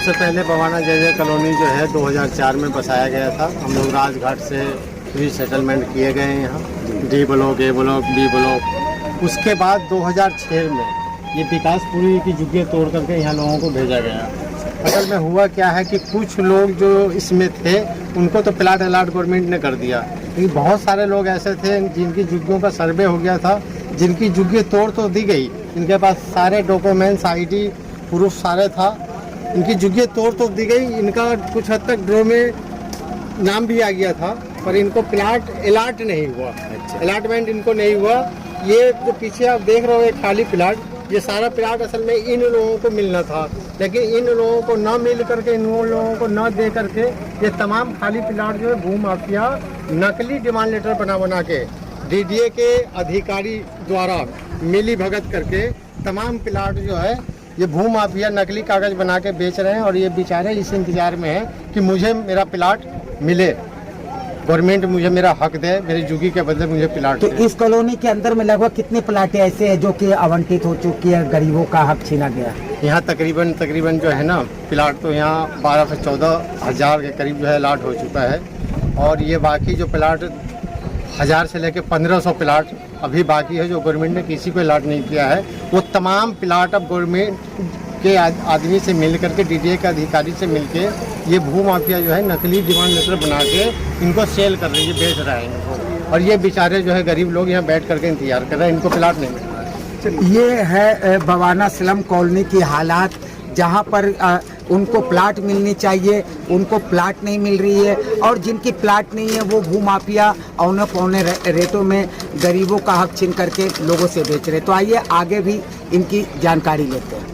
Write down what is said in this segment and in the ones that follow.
सबसे पहले बवाना जय कॉलोनी जो है 2004 में बसाया गया था। हम लोग राजघाट से रीसेटलमेंट किए गए हैं यहाँ, डी ब्लॉक, ए ब्लॉक, बी ब्लॉक। उसके बाद 2006 में ये विकासपुरी की झुग्गियाँ तोड़ करके यहाँ लोगों को भेजा गया। असल में हुआ क्या है कि कुछ लोग जो इसमें थे उनको तो प्लाट अलाट गवर्नमेंट ने कर दिया, लेकिन बहुत सारे लोग ऐसे थे जिनकी झुग्गियों का सर्वे हो गया था, जिनकी झुग्गी तोड़ तो दी गई, इनके पास सारे डॉक्यूमेंट्स, आईडी प्रूफ सारे था, इनकी झुग्गी तोड़ तो दी गई, इनका कुछ हद तक ड्रो में नाम भी आ गया था, पर इनको प्लाट अलाट नहीं हुआ। अलाटमेंट इनको नहीं हुआ। ये जो पीछे आप देख रहे हो ये खाली प्लाट, ये सारा प्लाट असल में इन लोगों को मिलना था, लेकिन इन लोगों को न मिल करके, इन लोगों को न दे करके ये तमाम खाली प्लाट जो है भूमाफिया नकली डिमांड लेटर बना के डीडीए के अधिकारी द्वारा मिली भगत करके तमाम प्लाट जो है ये भूमाफिया नकली कागज बना के बेच रहे हैं। और ये बेचारे इस इंतजार में है कि मुझे मेरा प्लाट मिले, गवर्नमेंट मुझे मेरा हक दे, मेरी झुग्गी के बदले मुझे प्लाट। तो इस कॉलोनी के अंदर में लगभग कितने प्लाटें ऐसे हैं जो कि आवंटित हो चुकी है, गरीबों का हक छीना गया? यहाँ तकरीबन जो है ना प्लाट तो यहाँ 12 से 14 हज़ार के करीब जो है अलाट हो चुका है। और ये बाकी जो प्लाट 1000 से लेकर 1500 प्लाट अभी बाकी है जो गवर्नमेंट ने किसी को अलाट नहीं किया है। वो तमाम प्लाट अब गवर्नमेंट के आदमी से मिल करके, डीडीए के अधिकारी से मिलके ये भूमाफिया जो है नकली डिमांड लेटर बना के इनको सेल कर रही है, बेच रहा है इनको। और ये बेचारे जो है गरीब लोग यहाँ बैठ करके इंतजार कर रहे हैं, इनको प्लाट नहीं मिल रहा है। ये है बवाना स्लम कॉलोनी की हालात, जहाँ पर उनको प्लाट मिलनी चाहिए, उनको प्लाट नहीं मिल रही है, और जिनकी प्लाट नहीं है वो भूमाफिया औने पौने रेटों में गरीबों का हक छीन करके लोगों से बेच रहे। तो आइए आगे भी इनकी जानकारी लेते हैं।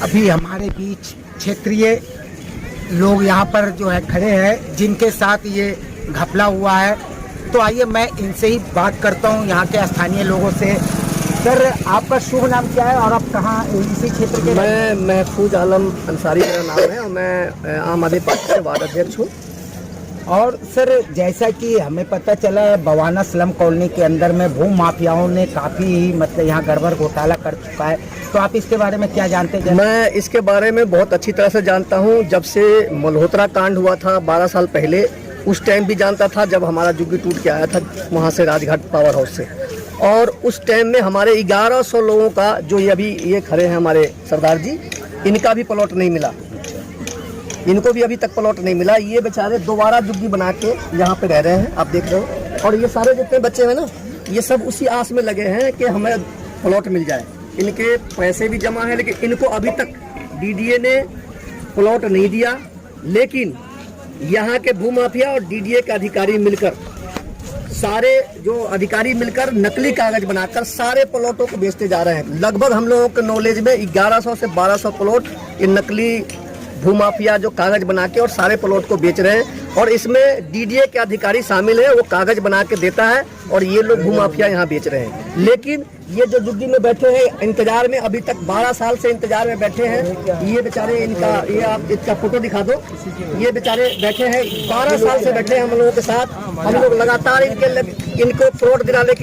अभी हमारे बीच क्षेत्रीय लोग यहाँ पर जो है खड़े हैं, जिनके साथ ये घपला हुआ है। तो आइए मैं इनसे ही बात करता हूँ, यहाँ के स्थानीय लोगों से। सर, आपका शुभ नाम क्या है और आप कहाँ इसी क्षेत्र के? मैं महफूज आलम अंसारी मेरा नाम है और मैं आम आदमी पार्टी से वार्ड अध्यक्ष हूँ। और सर, जैसा कि हमें पता चला है बवाना स्लम कॉलोनी के अंदर में भू माफियाओं ने काफ़ी मतलब यहाँ गड़बड़ घोटाला कर चुका है, तो आप इसके बारे में क्या जानते हैं? मैं इसके बारे में बहुत अच्छी तरह से जानता हूँ। जब से मल्होत्रा कांड हुआ था 12 साल पहले, उस टाइम भी जानता था जब हमारा झुग्गी टूट के आया था वहाँ से राजघाट पावर हाउस से। और उस टाइम में हमारे 1100 लोगों का, जो ये अभी ये खड़े हैं हमारे सरदार जी, इनका भी प्लॉट नहीं मिला, इनको भी अभी तक प्लॉट नहीं मिला। ये बेचारे दोबारा झुग्गी बना के यहाँ पे रह रहे हैं, आप देख रहे हो। और ये सारे जितने बच्चे हैं ना, ये सब उसी आस में लगे हैं कि हमें प्लॉट मिल जाए। इनके पैसे भी जमा है, लेकिन इनको अभी तक डीडीए ने प्लॉट नहीं दिया। लेकिन यहाँ के भूमाफिया और डीडीए के अधिकारी मिलकर, सारे जो अधिकारी मिलकर नकली कागज बनाकर सारे प्लॉटों को बेचते जा रहे हैं। लगभग हम लोगों के नॉलेज में 1100 से 1200 प्लॉट ये नकली भूमाफिया जो कागज बना के और सारे प्लॉट को बेच रहे हैं। और इसमें डीडीए के अधिकारी शामिल है, वो कागज बना के देता है और ये लोग भूमाफिया यहाँ बेच रहे हैं। लेकिन ये जो झुग्गी में बैठे हैं इंतजार में, अभी तक 12 साल से इंतजार में बैठे हैं। ये बेचारे, इनका ये आप इसका फोटो दिखा दो। ये बेचारे बैठे हैं, 12 साल से बैठे हैं हम लोगों के साथ। हम लोग लगातार इनको प्लॉट दिलाने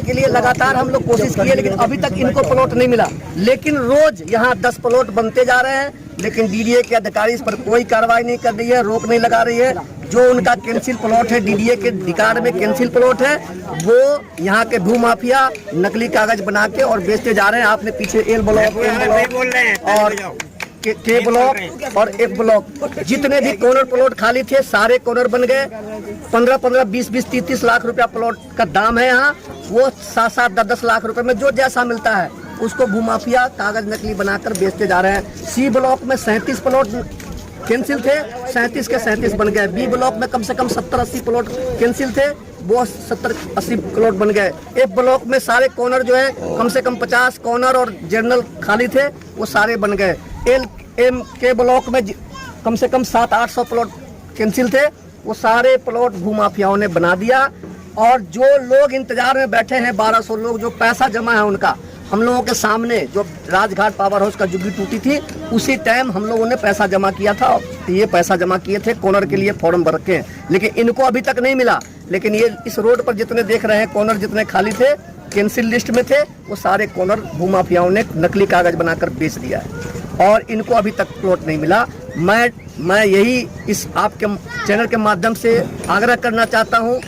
के लिए लगातार हम लोग कोशिश किए, लेकिन अभी तक इनको प्लॉट नहीं मिला। लेकिन रोज यहाँ 10 प्लॉट बनते जा रहे हैं, लेकिन डीडीए के अधिकारी इस पर कोई कार्रवाई नहीं कर रही है, रोक नहीं लगा रही है। जो उनका कैंसिल प्लॉट है, डीडीए के रिकॉर्ड में कैंसिल प्लॉट है, वो यहाँ के भूमाफिया नकली कागज बना के और बेचते जा रहे हैं। आपने पीछे एल ब्लॉक और के ब्लॉक और एफ ब्लॉक, जितने भी कॉर्नर प्लॉट खाली थे सारे कॉर्नर बन गए। 15-15, 20-20, 30-30 लाख रुपया प्लॉट का दाम है यहाँ। वो 7-7, 10-10 लाख रुपए में जो जैसा मिलता है उसको भूमाफिया कागज नकली बनाकर बेचते जा रहे हैं। सी ब्लॉक में 37 प्लॉट कैंसिल थे, 37 के 37 बन गए। बी ब्लॉक में कम से कम 70-80 प्लॉट कैंसिल थे, वो 70-80 प्लॉट बन गए। एफ ब्लॉक में सारे कॉर्नर जो है कम से कम 50 कॉर्नर और जर्नल खाली थे, वो सारे बन गए। एल एम के ब्लॉक में कम से कम 700-800 प्लॉट कैंसिल थे, वो सारे प्लॉट भूमाफियाओं ने बना दिया। और जो लोग इंतजार में बैठे हैं 1200 लोग, जो पैसा जमा है उनका, हम लोगों के सामने जो राजघाट पावर हाउस का झुग्गी टूटी थी उसी टाइम हम लोगों ने पैसा जमा किया था। ये पैसा जमा किए थे, कॉर्नर के लिए फॉर्म भर रखे हैं, लेकिन इनको अभी तक नहीं मिला। लेकिन ये इस रोड पर जितने देख रहे हैं कॉर्नर जितने खाली थे, कैंसिल लिस्ट में थे वो सारे कॉर्नर भूमाफियाओं ने नकली कागज बनाकर बेच दिया है और इनको अभी तक प्लॉट नहीं मिला। मैं यही इस आपके चैनल के माध्यम से आग्रह करना चाहता हूँ,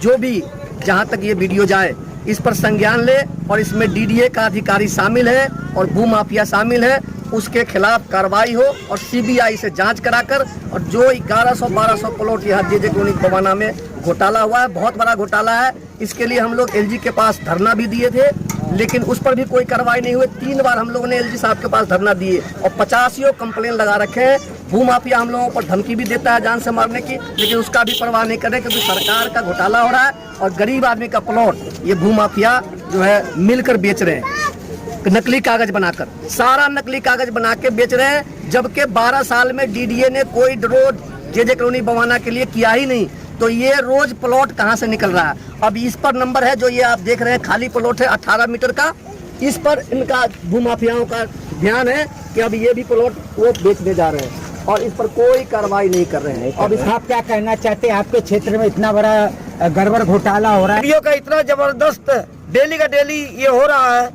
जो भी जहाँ तक ये वीडियो जाए इस पर संज्ञान ले और इसमें डीडीए का अधिकारी शामिल है और भूमाफिया शामिल है, उसके खिलाफ कार्रवाई हो और सीबीआई से जांच कराकर, और जो 1100-1200 प्लॉट यहाँ जे कॉलोनी बवाना में घोटाला हुआ है, बहुत बड़ा घोटाला है। इसके लिए हम लोग एलजी के पास धरना भी दिए थे, लेकिन उस पर भी कोई कार्रवाई नहीं हुई। 3 बार हम लोगों ने एलजी साहब के पास धरना दिए और 85 कंप्लेन लगा रखे हैं। भूमाफिया हम लोगों पर धमकी भी देता है जान से मारने की, लेकिन उसका भी परवाह नहीं कर रहे, क्योंकि सरकार का घोटाला हो रहा है और गरीब आदमी का प्लॉट ये भूमाफिया जो है मिलकर बेच रहे हैं, नकली कागज बनाकर, सारा नकली कागज बना के बेच रहे हैं। जबकि 12 साल में डीडीए ने कोई रोड जे कॉलोनी बवाना के लिए किया ही नहीं, तो ये रोज प्लॉट कहाँ से निकल रहा है। अब इस पर नंबर है जो ये आप देख रहे हैं, खाली प्लॉट है 18 मीटर का, इस पर इनका भूमाफियाओं का ध्यान है कि अब ये भी प्लॉट वो बेचने जा रहे हैं और इस पर कोई कार्रवाई नहीं कर रहे हैं। अब आप क्या कहना चाहते हैं, आपके क्षेत्र में इतना बड़ा गड़बड़ घोटाला हो रहा है? वीडियो का इतना जबरदस्त डेली का डेली ये हो रहा है,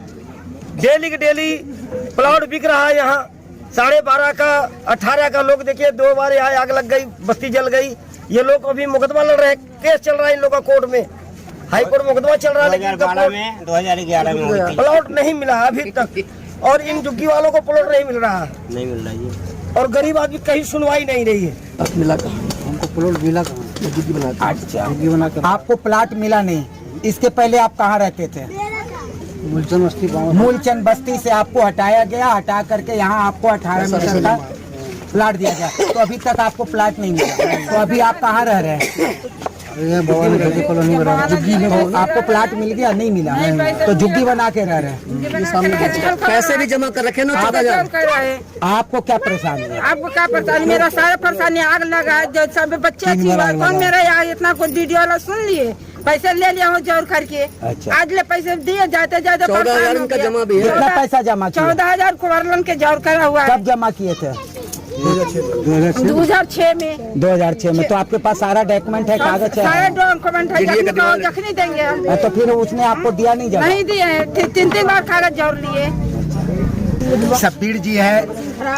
डेली का डेली प्लॉट बिक रहा है। यहाँ 12.5 का 18 का लोग देखिए 2 बार यहाँ आग लग गई, बस्ती जल गई। ये लोग अभी मुकदमा लड़ रहे हैं, केस चल रहा है इन लोगों का कोर्ट में, हाई कोर्ट मुकदमा चल रहा है, लेकिन 2011 में प्लॉट नहीं मिला अभी तक और इन झुग्गी वालों को प्लॉट नहीं मिल रहा है, नहीं मिल रहा जी। और गरीब आदमी कहीं सुनवाई नहीं रही है। मिला हमको प्लॉट मिला झुग्गी बना के। अच्छा, आपको प्लाट मिला नहीं, इसके पहले आप कहाँ रहते थे? मूलचंद बस्ती से आपको हटाया गया, हटा करके यहाँ आपको 18 मीटर का प्लाट दिया गया, तो अभी तक आपको प्लाट नहीं मिला। तो अभी आप कहाँ रह रहे हैं? झुग्गी में आपको प्लाट मिल गया? नहीं मिला, तो झुग्गी बना के रह रहे हैं। पैसे भी जमा कर रखे ना। आपको क्या परेशानी है? आपको क्या परेशानी? मेरा सारा परेशानी आग लगा है, जो सब बच्चे कौन मेरा यहाँ इतना कुछ वीडियो वाला सुन लिए, पैसे ले लिया हूँ जोर करके। अच्छा। आज ले पैसे दिए, जाते जाते 14,000 का जमा भी है। कितना पैसा जमा किया? 14,000 कुवारलन के जोर करा हुआ है। कब जमा किए थे? 2006 में। 2006 में। तो आपके पास सारा डॉक्यूमेंट है, कागज है? सारे डॉक्यूमेंट है, जखनी देंगे। तो फिर उसने आपको दिया नहीं जमा? नहीं दिए, 3 बार कागज जोड़ लिए। शब्बीर जी है,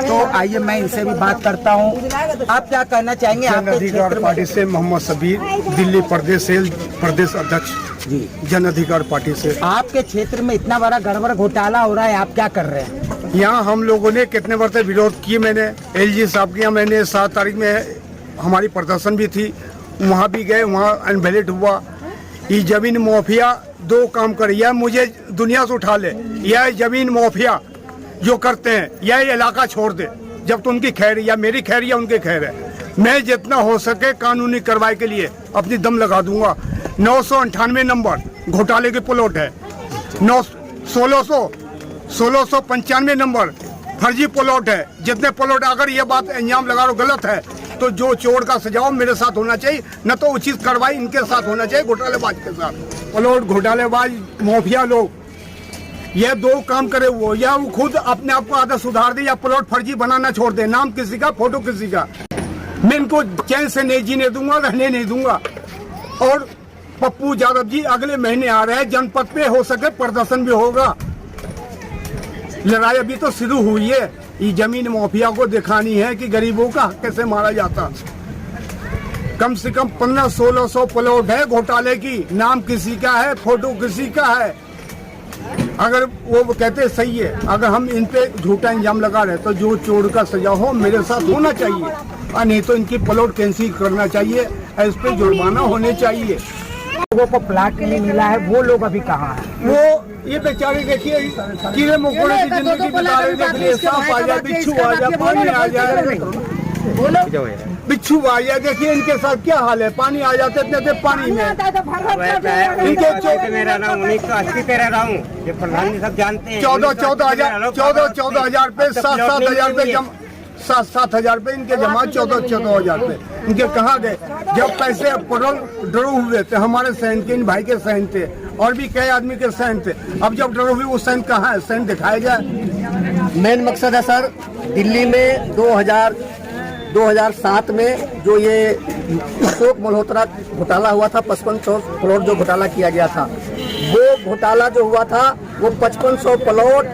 तो आइए मैं इनसे भी बात करता हूँ। आप क्या कहना चाहेंगे? जन अधिकार पार्टी से मोहम्मद शब्बीर, दिल्ली प्रदेश अध्यक्ष जी, जन अधिकार पार्टी से। आपके क्षेत्र में इतना बड़ा गड़बड़ घोटाला हो रहा है, आप क्या कर रहे हैं? यहाँ हम लोगों ने कितने बार विरोध किए, मैंने एलजी साहब के यहाँ मैंने 7 तारीख में हमारी प्रदर्शन भी थी, वहाँ भी गए, वहाँ अनवैलिड हुआ। ये जमीन माफिया 2 काम करे, या मुझे दुनिया से उठा ले, या जमीन माफिया जो करते हैं या ये इलाका छोड़ दे, जब तो उनकी खैर या मेरी खैर या उनकी खैर है। मैं जितना हो सके कानूनी कार्रवाई के लिए अपनी दम लगा दूंगा। 998 नंबर घोटाले के प्लॉट है, 1695 नंबर फर्जी प्लॉट है। जितने प्लॉट, अगर ये बात अंजाम लगा लो गलत है तो जो चोर का सजाओ मेरे साथ होना चाहिए, न तो उचित कार्रवाई इनके साथ होना चाहिए, घोटालेबाज के साथ। प्लॉट घोटालेबाज माफिया लोग ये 2 काम करे, वो या वो खुद अपने आप को आदत सुधार दे या प्लॉट फर्जी बनाना छोड़ दे, नाम किसी का, फोटो किसी का। मैं इनको चैन से नहीं जीने दूंगा, रहने नहीं दूंगा। और पप्पू यादव जी अगले महीने आ रहे हैं, जनपद पे हो सके प्रदर्शन भी होगा। लड़ाई अभी तो शुरू हुई है, ये जमीन माफिया को दिखानी है कि गरीबों का हक कैसे मारा जाता। कम से कम 1500-1600 प्लॉट है घोटाले की, नाम किसी का है, फोटो किसी का है। अगर वो कहते सही है, अगर हम इन पे झूठा इंजाम लगा रहे तो जो चोर का सजा हो मेरे साथ होना चाहिए, और नहीं तो इनकी प्लॉट कैंसिल करना चाहिए, इस पे जुर्माना होने चाहिए। लोगों को प्लाट नहीं मिला है, वो लोग अभी कहाँ हैं? वो ये बेचारे देखिए कीड़े मकोड़े की जिंदगी बिता रहे, देखिए सांप आ जाए, बिच्छू आ जाए, पानी आ जाए, बिच्छू आ जाए, देखिए इनके साथ क्या हाल है। पानी आ जाते इतने पानी में इनके 14,000 पे 7,000 पे 7,000 पे इनके जमा, 14,000 पे इनके कहाँ गए? जब पैसे ड्रो हुए थे, हमारे सहन के, इन भाई के सहन थे और भी कई आदमी के सहन थे। अब जब ड्रो हुए वो सहन कहाँ है? सहन दिखाया जाए। मेन मकसद है सर, दिल्ली में 2007 में जो ये अशोक मल्होत्रा घोटाला हुआ था, 55 करोड़ जो घोटाला किया गया था, वो घोटाला जो हुआ था वो 5500 प्लॉट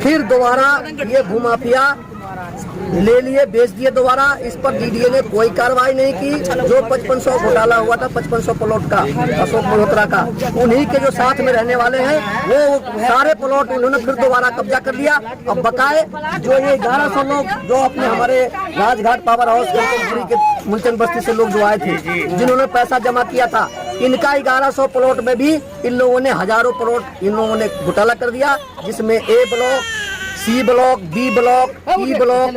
फिर दोबारा ये भूमाफिया ले लिए, बेच दिए दोबारा। इस पर डीडीए ने कोई कार्रवाई नहीं की। जो 5500 घोटाला हुआ था 5500 प्लॉट का अशोक मल्होत्रा का, उन्हीं के जो साथ में रहने वाले हैं वो सारे प्लॉट उन्होंने फिर दोबारा कब्जा कर लिया। अब बकाए जो ये 1100 लोग जो अपने हमारे राजघाट पावर हाउस के मुल्चन बस्ती से लोग जो आए थे, जिन्होंने पैसा जमा किया था, इनका 1100 प्लॉट में भी इन लोगों ने हजारों प्लॉट इन लोगों ने घोटाला कर दिया, जिसमें A block, C block, B block, E block,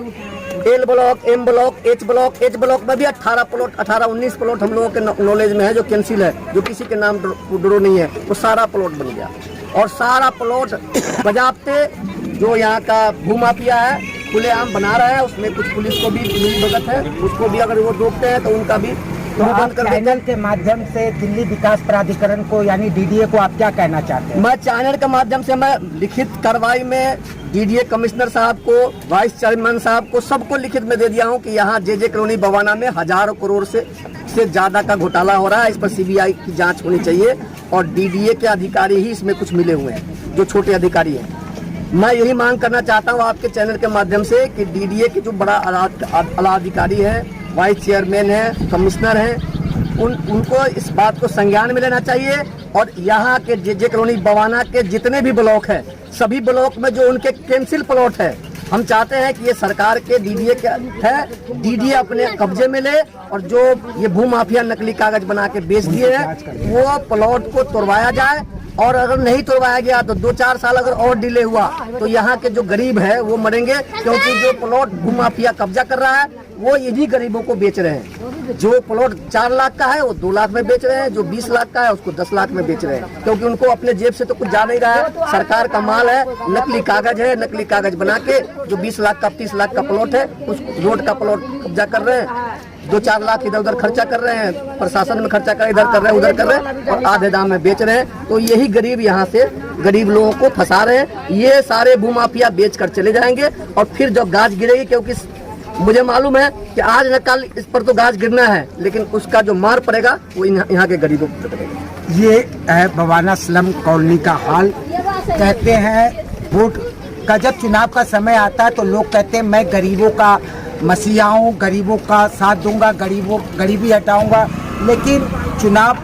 L block, M block, H block में भी 18-19 प्लॉट हम लोगों के नॉलेज में है जो कैंसिल है, जो किसी के नाम ड्रो नहीं है, वो सारा प्लॉट बन गया। और सारा प्लॉट बजाबते जो यहाँ का भूमाफिया है खुलेआम बना रहा है। उसमें कुछ पुलिस को भी मिलीभगत है, उसको भी अगर वो रोकते हैं तो उनका भी बंद कर देते हैं। चैनल के माध्यम से दिल्ली विकास प्राधिकरण को यानी डीडीए को आप क्या कहना चाहते हैं? मैं चैनल के माध्यम से मैं लिखित कार्रवाई में डीडीए कमिश्नर साहब को, वाइस चेयरमैन साहब को, सबको लिखित में दे दिया हूं कि यहाँ जे कॉलोनी बवाना में हजारों करोड़ से ज्यादा का घोटाला हो रहा है। इस पर सीबीआई की जांच होनी चाहिए और डीडीए के अधिकारी ही इसमें कुछ मिले हुए हैं, जो छोटे अधिकारी हैं। मैं यही मांग करना चाहता हूँ आपके चैनल के माध्यम से कि डीडीए के जो बड़ा आला अधिकारी है, वाइस चेयरमैन है, कमिश्नर हैं, उनको इस बात को संज्ञान में लेना चाहिए। और यहाँ के जे कॉलोनी बवाना के जितने भी ब्लॉक हैं, सभी ब्लॉक में जो उनके कैंसिल प्लॉट है, हम चाहते हैं कि ये सरकार के डीडीए के है, डीडीए अपने कब्जे में ले और जो ये भूमाफिया नकली कागज बना के बेच दिए हैं वो प्लॉट को तोड़वाया जाए। और अगर नहीं तोड़वाया गया तो 2-4 साल अगर और डिले हुआ तो यहाँ के जो गरीब है वो मरेंगे, क्योंकि जो प्लॉट भूमाफिया कब्जा कर रहा है वो इन्हीं गरीबों को बेच रहे हैं। जो प्लॉट 4 लाख का है वो 2 लाख में बेच रहे हैं, जो 20 लाख का है उसको 10 लाख में बेच रहे हैं, क्योंकि उनको अपने जेब से तो कुछ जा नहीं रहा है। सरकार का माल है, नकली कागज है, नकली कागज बना के जो 20 लाख का 30 लाख का प्लॉट है उस रोड का प्लॉट कब्जा कर रहे हैं। 2-4 लाख इधर उधर खर्चा कर रहे हैं, प्रशासन में खर्चा कर इधर कर रहे हैं उधर कर रहे हैं और आधे दाम में बेच रहे हैं। तो यही गरीब यहाँ से गरीब लोगों को फंसा रहे हैं। ये सारे भूमाफिया बेच कर चले जाएंगे और फिर जब गाज गिरेगी, क्योंकि मुझे मालूम है कि आज न कल इस पर तो गाज गिरना है, लेकिन उसका जो मार पड़ेगा वो यहाँ के गरीबों को पड़ेगा। ये है बवाना स्लम कॉलोनी का हाल। कहते हैं वोट का जब चुनाव का समय आता है तो लोग कहते हैं मैं गरीबों का मसीहा हूँ, गरीबों का साथ दूंगा, गरीबी हटाऊंगा। लेकिन चुनाव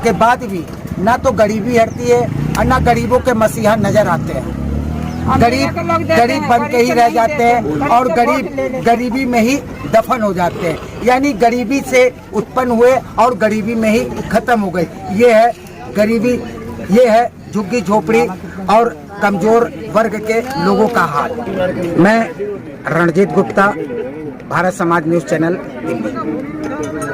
के बाद भी ना तो गरीबी हटती है और ना गरीबों के मसीहा नजर आते हैं। गरीब बन के ही रह जाते हैं और गरीबी में ही दफन हो जाते हैं, यानी गरीबी से उत्पन्न हुए और गरीबी में ही खत्म हो गई। ये है गरीबी, ये है झुग्गी झोपड़ी और कमजोर वर्ग के लोगों का हाल। मैं रणजीत गुप्ता, भारत समाज न्यूज़ चैनल, दिल्ली।